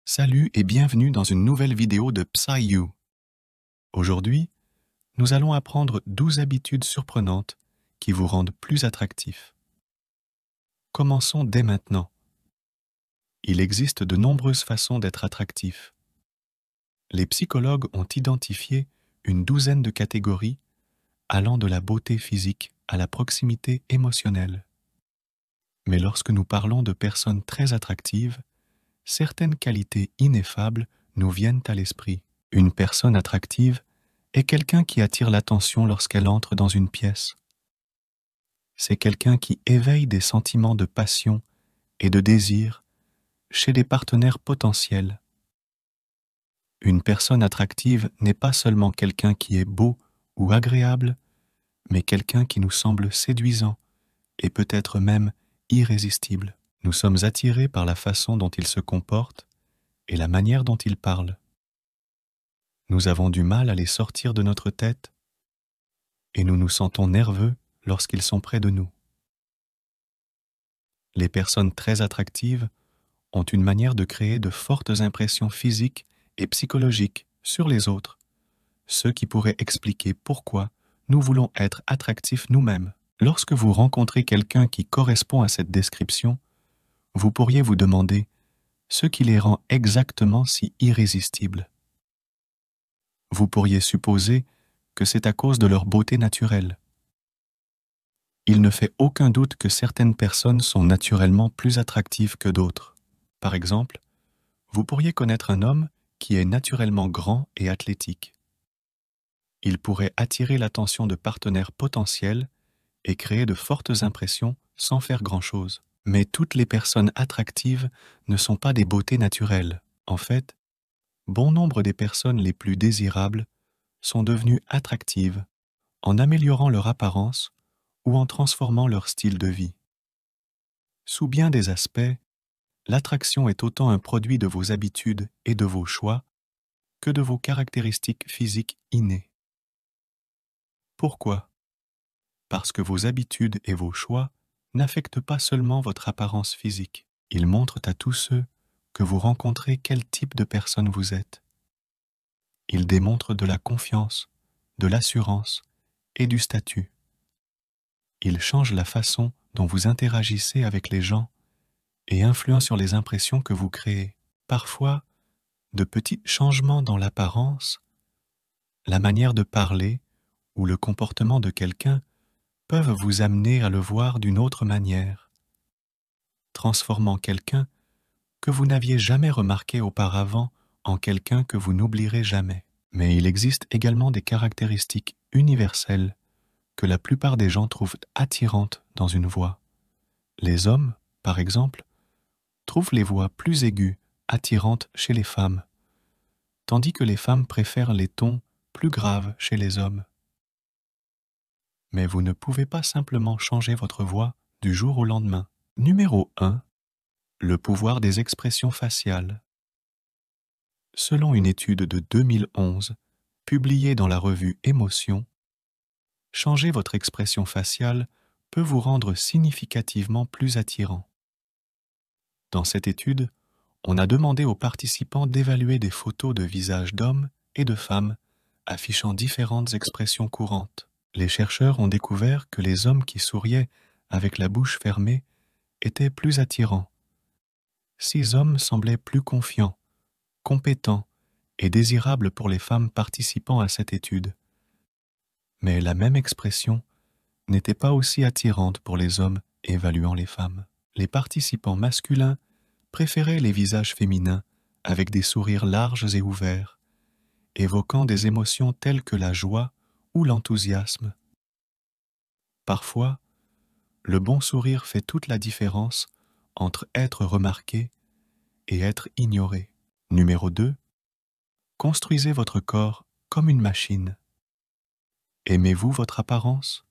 Salut et bienvenue dans une nouvelle vidéo de PsyU. Aujourd'hui, nous allons apprendre 12 habitudes surprenantes qui vous rendent plus attractif. Commençons dès maintenant. Il existe de nombreuses façons d'être attractif. Les psychologues ont identifié une douzaine de catégories allant de la beauté physique à la proximité émotionnelle. Mais lorsque nous parlons de personnes très attractives, certaines qualités ineffables nous viennent à l'esprit. Une personne attractive est quelqu'un qui attire l'attention lorsqu'elle entre dans une pièce. C'est quelqu'un qui éveille des sentiments de passion et de désir chez des partenaires potentiels. Une personne attractive n'est pas seulement quelqu'un qui est beau ou agréable, mais quelqu'un qui nous semble séduisant et peut-être même irrésistible. Nous sommes attirés par la façon dont il se comporte et la manière dont il parle. Nous avons du mal à les sortir de notre tête et nous nous sentons nerveux lorsqu'ils sont près de nous. Les personnes très attractives ont une manière de créer de fortes impressions physiques et psychologiques sur les autres, ce qui pourrait expliquer pourquoi nous voulons être attractifs nous-mêmes. Lorsque vous rencontrez quelqu'un qui correspond à cette description, vous pourriez vous demander ce qui les rend exactement si irrésistibles. Vous pourriez supposer que c'est à cause de leur beauté naturelle. Il ne fait aucun doute que certaines personnes sont naturellement plus attractives que d'autres. Par exemple, vous pourriez connaître un homme qui est naturellement grand et athlétique. Il pourrait attirer l'attention de partenaires potentiels et créer de fortes impressions sans faire grand-chose. Mais toutes les personnes attractives ne sont pas des beautés naturelles. En fait, bon nombre des personnes les plus désirables sont devenues attractives en améliorant leur apparence ou en transformant leur style de vie. Sous bien des aspects, l'attraction est autant un produit de vos habitudes et de vos choix que de vos caractéristiques physiques innées. Pourquoi? Parce que vos habitudes et vos choix n'affectent pas seulement votre apparence physique. Ils montrent à tous ceux que vous rencontrez quel type de personne vous êtes. Ils démontrent de la confiance, de l'assurance et du statut. Ils changent la façon dont vous interagissez avec les gens et influencent sur les impressions que vous créez. Parfois, de petits changements dans l'apparence, la manière de parler ou le comportement de quelqu'un peuvent vous amener à le voir d'une autre manière, transformant quelqu'un que vous n'aviez jamais remarqué auparavant en quelqu'un que vous n'oublierez jamais. Mais il existe également des caractéristiques universelles que la plupart des gens trouvent attirantes dans une voix. Les hommes, par exemple, trouvent les voix plus aiguës attirantes chez les femmes, tandis que les femmes préfèrent les tons plus graves chez les hommes. Mais vous ne pouvez pas simplement changer votre voix du jour au lendemain. Numéro 1. Le pouvoir des expressions faciales. Selon une étude de 2011, publiée dans la revue Émotion, changer votre expression faciale peut vous rendre significativement plus attirant. Dans cette étude, on a demandé aux participants d'évaluer des photos de visages d'hommes et de femmes affichant différentes expressions courantes. Les chercheurs ont découvert que les hommes qui souriaient avec la bouche fermée étaient plus attirants. 6 hommes semblaient plus confiants, compétents et désirables pour les femmes participant à cette étude. Mais la même expression n'était pas aussi attirante pour les hommes évaluant les femmes. Les participants masculins préféraient les visages féminins avec des sourires larges et ouverts, évoquant des émotions telles que la joie ou l'enthousiasme. Parfois, le bon sourire fait toute la différence entre être remarqué et être ignoré. Numéro 2. Construisez votre corps comme une machine. Aimez-vous votre apparence?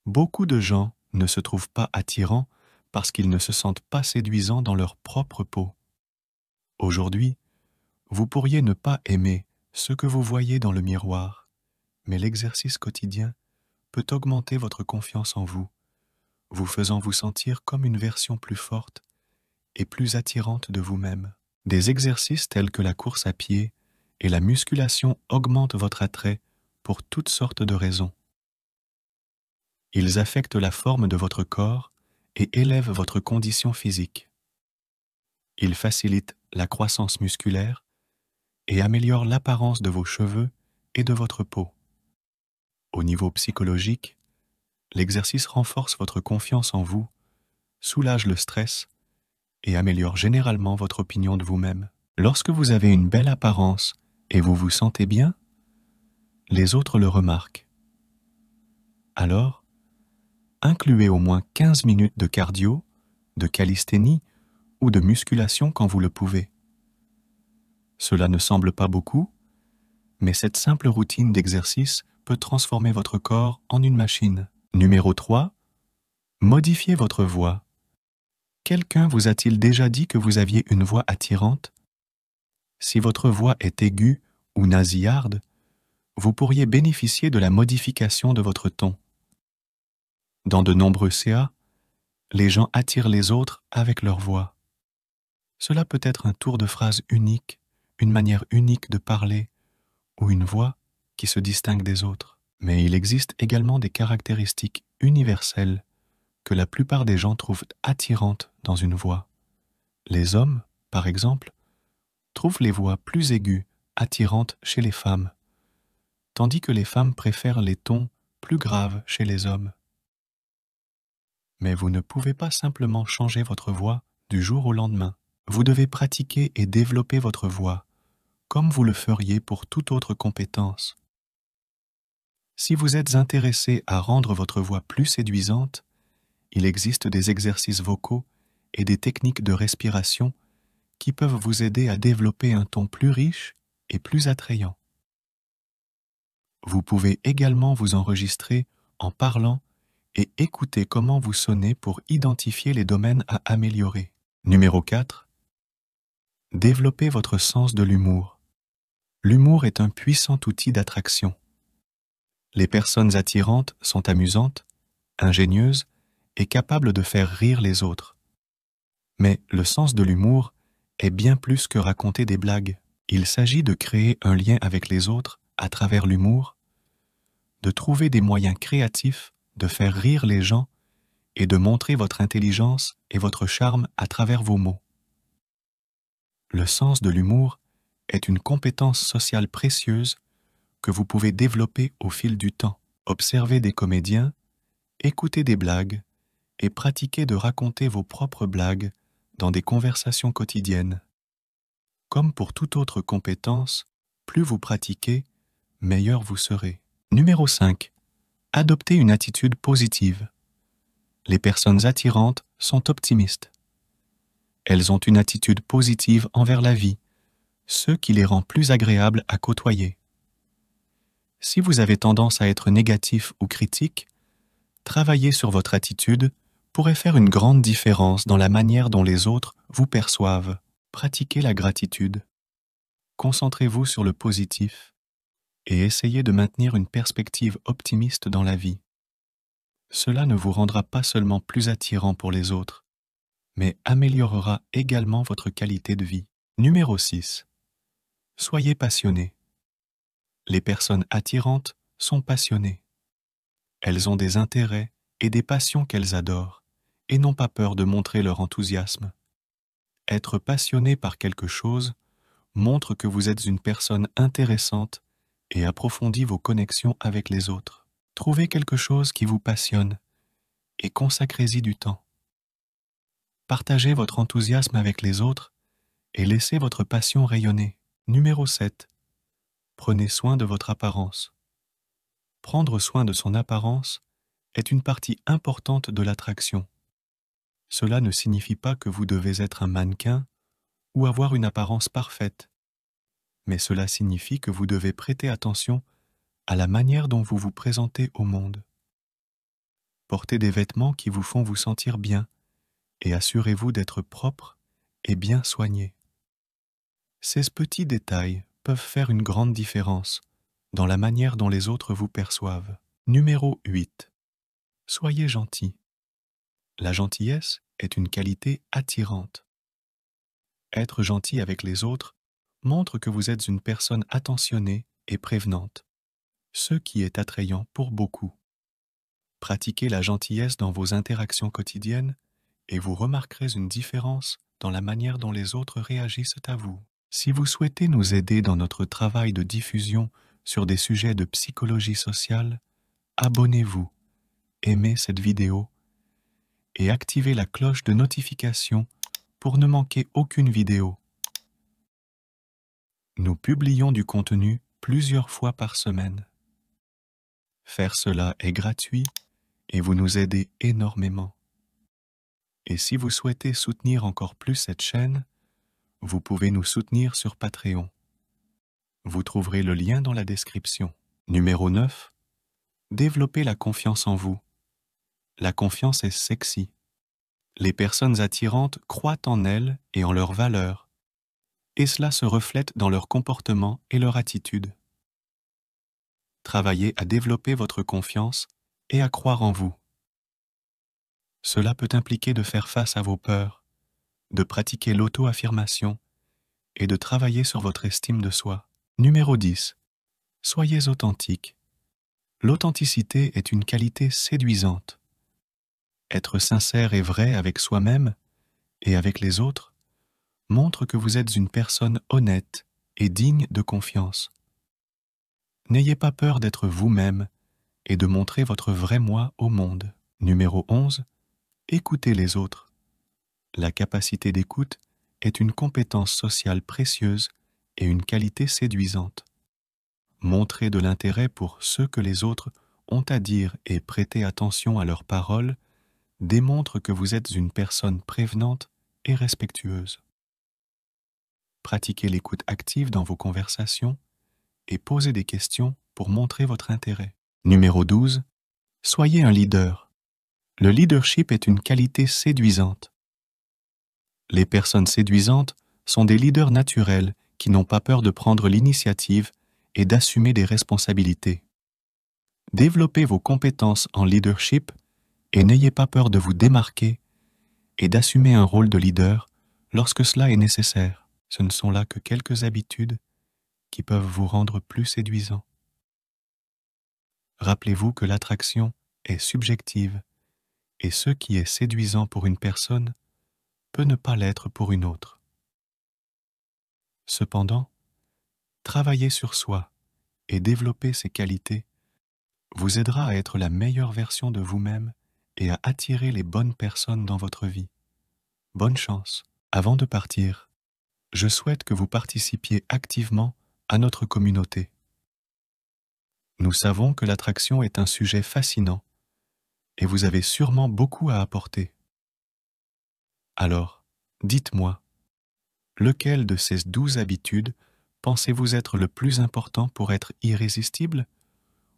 Beaucoup de gens ne se trouvent pas attirants parce qu'ils ne se sentent pas séduisants dans leur propre peau. Aujourd'hui, vous pourriez ne pas aimer ce que vous voyez dans le miroir, mais l'exercice quotidien peut augmenter votre confiance en vous, vous faisant vous sentir comme une version plus forte et plus attirante de vous-même. Des exercices tels que la course à pied et la musculation augmentent votre attrait pour toutes sortes de raisons. Ils affectent la forme de votre corps et élèvent votre condition physique. Ils facilitent la croissance musculaire et améliorent l'apparence de vos cheveux et de votre peau. Au niveau psychologique, l'exercice renforce votre confiance en vous, soulage le stress et améliore généralement votre opinion de vous-même. Lorsque vous avez une belle apparence et vous vous sentez bien, les autres le remarquent. Alors, incluez au moins 15 minutes de cardio, de calisthénie ou de musculation quand vous le pouvez. Cela ne semble pas beaucoup, mais cette simple routine d'exercice peut transformer votre corps en une machine. Numéro 3. Modifiez votre voix. Quelqu'un vous a-t-il déjà dit que vous aviez une voix attirante? Si votre voix est aiguë ou nasillarde, vous pourriez bénéficier de la modification de votre ton. Dans de nombreux CA, les gens attirent les autres avec leur voix. Cela peut être un tour de phrase unique, une manière unique de parler ou une voix qui se distingue des autres. Mais il existe également des caractéristiques universelles que la plupart des gens trouvent attirantes dans une voix. Les hommes, par exemple, trouvent les voix plus aiguës attirantes chez les femmes, tandis que les femmes préfèrent les tons plus graves chez les hommes. Mais vous ne pouvez pas simplement changer votre voix du jour au lendemain. Vous devez pratiquer et développer votre voix, comme vous le feriez pour toute autre compétence. Si vous êtes intéressé à rendre votre voix plus séduisante, il existe des exercices vocaux et des techniques de respiration qui peuvent vous aider à développer un ton plus riche et plus attrayant. Vous pouvez également vous enregistrer en parlant et écouter comment vous sonnez pour identifier les domaines à améliorer. Numéro 4. Développez votre sens de l'humour. L'humour est un puissant outil d'attraction. Les personnes attirantes sont amusantes, ingénieuses et capables de faire rire les autres. Mais le sens de l'humour est bien plus que raconter des blagues. Il s'agit de créer un lien avec les autres à travers l'humour, de trouver des moyens créatifs de faire rire les gens et de montrer votre intelligence et votre charme à travers vos mots. Le sens de l'humour est une compétence sociale précieuse que vous pouvez développer au fil du temps. Observez des comédiens, écoutez des blagues et pratiquez de raconter vos propres blagues dans des conversations quotidiennes. Comme pour toute autre compétence, plus vous pratiquez, meilleur vous serez. Numéro 5. Adoptez une attitude positive. Les personnes attirantes sont optimistes. Elles ont une attitude positive envers la vie, ce qui les rend plus agréables à côtoyer. Si vous avez tendance à être négatif ou critique, travailler sur votre attitude pourrait faire une grande différence dans la manière dont les autres vous perçoivent. Pratiquez la gratitude. Concentrez-vous sur le positif et essayez de maintenir une perspective optimiste dans la vie. Cela ne vous rendra pas seulement plus attirant pour les autres, mais améliorera également votre qualité de vie. Numéro 6. Soyez passionné. Les personnes attirantes sont passionnées. Elles ont des intérêts et des passions qu'elles adorent, et n'ont pas peur de montrer leur enthousiasme. Être passionné par quelque chose montre que vous êtes une personne intéressante et approfondit vos connexions avec les autres. Trouvez quelque chose qui vous passionne et consacrez-y du temps. Partagez votre enthousiasme avec les autres et laissez votre passion rayonner. Numéro 7. Prenez soin de votre apparence. Prendre soin de son apparence est une partie importante de l'attraction. Cela ne signifie pas que vous devez être un mannequin ou avoir une apparence parfaite, mais cela signifie que vous devez prêter attention à la manière dont vous vous présentez au monde. Portez des vêtements qui vous font vous sentir bien et assurez-vous d'être propre et bien soigné. Ces petits détails peuvent faire une grande différence dans la manière dont les autres vous perçoivent. Numéro 8. Soyez gentil. La gentillesse est une qualité attirante. Être gentil avec les autres montre que vous êtes une personne attentionnée et prévenante, ce qui est attrayant pour beaucoup. Pratiquez la gentillesse dans vos interactions quotidiennes et vous remarquerez une différence dans la manière dont les autres réagissent à vous. Si vous souhaitez nous aider dans notre travail de diffusion sur des sujets de psychologie sociale, abonnez-vous, aimez cette vidéo et activez la cloche de notification pour ne manquer aucune vidéo. Nous publions du contenu plusieurs fois par semaine. Faire cela est gratuit et vous nous aidez énormément. Et si vous souhaitez soutenir encore plus cette chaîne, vous pouvez nous soutenir sur Patreon. Vous trouverez le lien dans la description. Numéro 9. Développez la confiance en vous. La confiance est sexy. Les personnes attirantes croient en elles et en leurs valeurs, et cela se reflète dans leur comportement et leur attitude. Travaillez à développer votre confiance et à croire en vous. Cela peut impliquer de faire face à vos peurs, de pratiquer l'auto-affirmation et de travailler sur votre estime de soi. Numéro 10. Soyez authentique. L'authenticité est une qualité séduisante. Être sincère et vrai avec soi-même et avec les autres montre que vous êtes une personne honnête et digne de confiance. N'ayez pas peur d'être vous-même et de montrer votre vrai moi au monde. Numéro 11. Écoutez les autres. La capacité d'écoute est une compétence sociale précieuse et une qualité séduisante. Montrer de l'intérêt pour ce que les autres ont à dire et prêter attention à leurs paroles démontre que vous êtes une personne prévenante et respectueuse. Pratiquez l'écoute active dans vos conversations et posez des questions pour montrer votre intérêt. Numéro 12. Soyez un leader. Le leadership est une qualité séduisante. Les personnes séduisantes sont des leaders naturels qui n'ont pas peur de prendre l'initiative et d'assumer des responsabilités. Développez vos compétences en leadership et n'ayez pas peur de vous démarquer et d'assumer un rôle de leader lorsque cela est nécessaire. Ce ne sont là que quelques habitudes qui peuvent vous rendre plus séduisant. Rappelez-vous que l'attraction est subjective et ce qui est séduisant pour une personne peut ne pas l'être pour une autre. Cependant, travailler sur soi et développer ces qualités vous aidera à être la meilleure version de vous-même et à attirer les bonnes personnes dans votre vie. Bonne chance! Avant de partir, je souhaite que vous participiez activement à notre communauté. Nous savons que l'attraction est un sujet fascinant et vous avez sûrement beaucoup à apporter. Alors, dites-moi, lequel de ces 12 habitudes pensez-vous être le plus important pour être irrésistible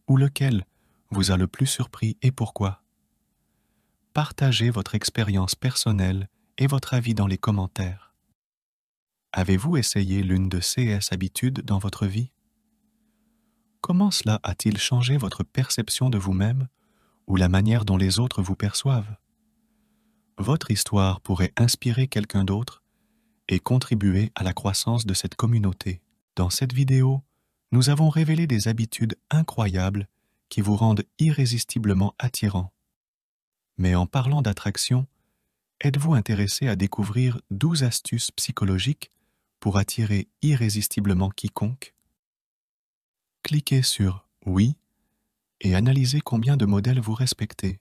ou lequel vous a le plus surpris et pourquoi? Partagez votre expérience personnelle et votre avis dans les commentaires. Avez-vous essayé l'une de ces habitudes dans votre vie? Comment cela a-t-il changé votre perception de vous-même ou la manière dont les autres vous perçoivent? Votre histoire pourrait inspirer quelqu'un d'autre et contribuer à la croissance de cette communauté. Dans cette vidéo, nous avons révélé des habitudes incroyables qui vous rendent irrésistiblement attirant. Mais en parlant d'attraction, êtes-vous intéressé à découvrir 12 astuces psychologiques pour attirer irrésistiblement quiconque? Cliquez sur « Oui » et analysez combien de modèles vous respectez.